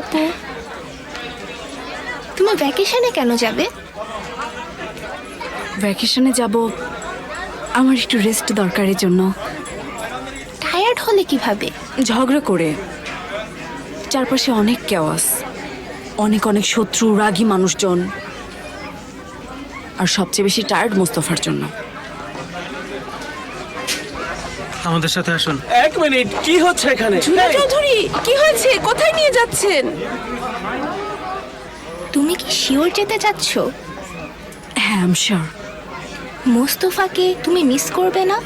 আপু, তুমি ভ্যাকেশনে কেন যাবে? ভ্যাকেশনে যাব আমার একটু রেস্ট দরকারের জন্য। টায়ার্ড হলে কিভাবে? ঝগড়া করে, চারপাশে অনেক কেওয়াস, অনেক অনেক শত্রু, রাগী মানুষজন, আর সবচেয়ে বেশি টায়ার্ড মোস্তফার জন্য। আমাদের সাথে আসুন। এক মিনিট, কি হচ্ছে এখানে? ঝুনা চৌধুরী, কি হয়েছে? কোথায় নিয়ে যাচ্ছেন? তুমি কি শিওর যেতে চাচ্ছ? হ্যাঁ, আই এম শিওর। মোস্তফাকে তুমি মিস করবে না?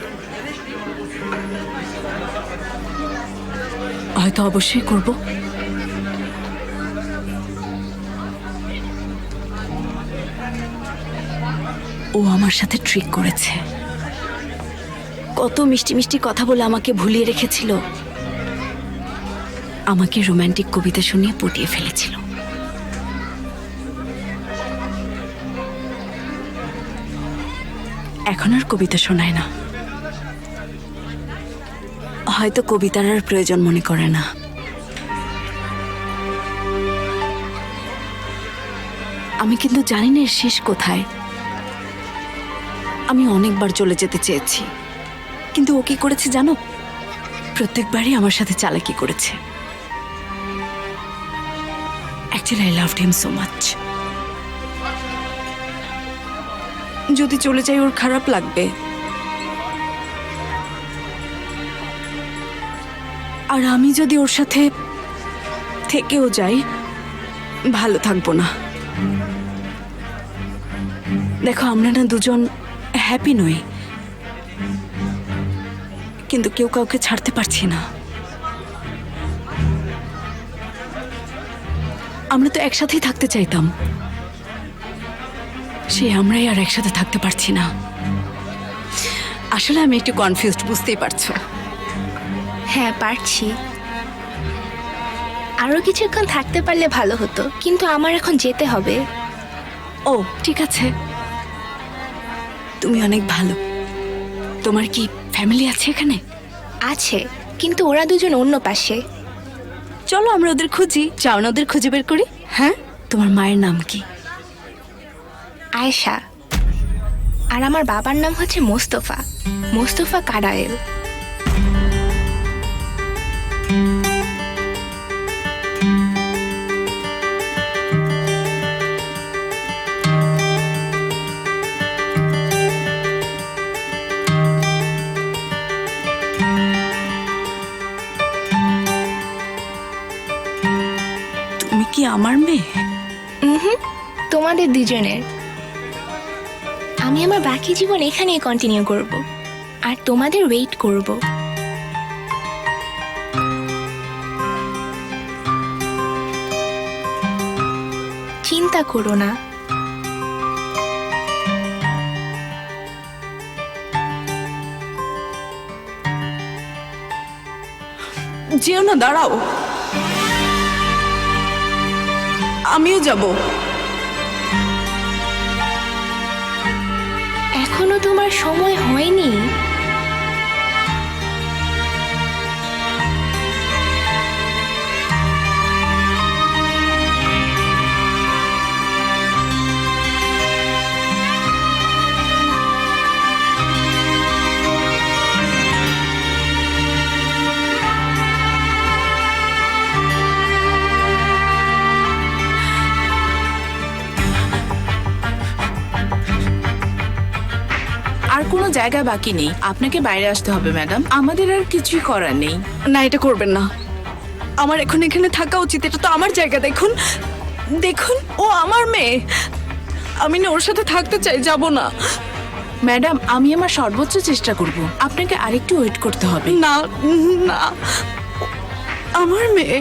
হয়তো অবশ্যই করব। ও আমার সাথে ট্রিক করেছে, কত মিষ্টি মিষ্টি কথা বলে আমাকে ভুলিয়ে রেখেছিল, আমাকে রোমান্টিক কবিতা শুনিয়ে পটিয়ে ফেলেছিল। এখন আর কবিতা শোনায় না, হয়তো কবিতার আর প্রয়োজন মনে করে না। আমি কিন্তু জানি না এর শেষ কোথায়। আমি অনেকবার চলে যেতে চেয়েছি, কিন্তু ও কি করেছে জানো? প্রত্যেকবারই আমার সাথে চালাকি করেছে। Actually I loved him so much. যদি চলে যাই ওর খারাপ লাগবে, আর আমি যদি ওর সাথে থেকেও যাই ভালো থাকবো না। দেখো, আমরা না দুজন হ্যাপি নই, কিন্তু কেউ কাউকে ছাড়তে পারছি না। আমরা তো একসাথেই থাকতে চাইতাম, সে আমরাই আর একসাথে থাকতে পারছি না। আসলে আমি একটু কনফিউজড, বুঝতেই পারছো। হ্যাঁ, পারছি। আরো কিছুক্ষণ থাকতে পারলে ভালো হতো, কিন্তু আমার এখন যেতে হবে। ও ঠিক আছে, তুমি অনেক ভালো। তোমার কি ফ্যামিলি আছে এখানে? আছে, কিন্তু ওরা দুজন অন্য পাশে। চলো আমরা ওদের খুঁজি। চাও না ওদের খুঁজে বের করি? হ্যাঁ। তোমার মায়ের নাম কি? আয়েশা। আর আমার বাবার নাম হচ্ছে মোস্তফা, মোস্তফা কারায়েল। তুমি কি আমার মেয়ে? তোমাদের দুজনের। আমি আমার বাকি জীবন এখানেই কন্টিনিউ করব, আর তোমাদের ওয়েট করব। চিন্তা করো না। যেও না, দাঁড়াও, আমিও যাব। এখনো তোমার সময় হয়নি। আর কোনো জায়গা বাকি নেই, আপনাকে বাইরে আসতে হবে ম্যাডাম। আমাদের আর কিছুই করার নেই। না, এটা করবেন না। আমার এখন এখানে থাকা উচিত, এটা তো আমার জায়গা। দেখুন দেখুন, ও আমার মেয়ে, আমি না ওর সাথে থাকতে চাই, যাব না। ম্যাডাম, আমি আমার সর্বোচ্চ চেষ্টা করব। আপনাকে আরেকটু ওয়েট করতে হবে। না না, আমার মেয়ে।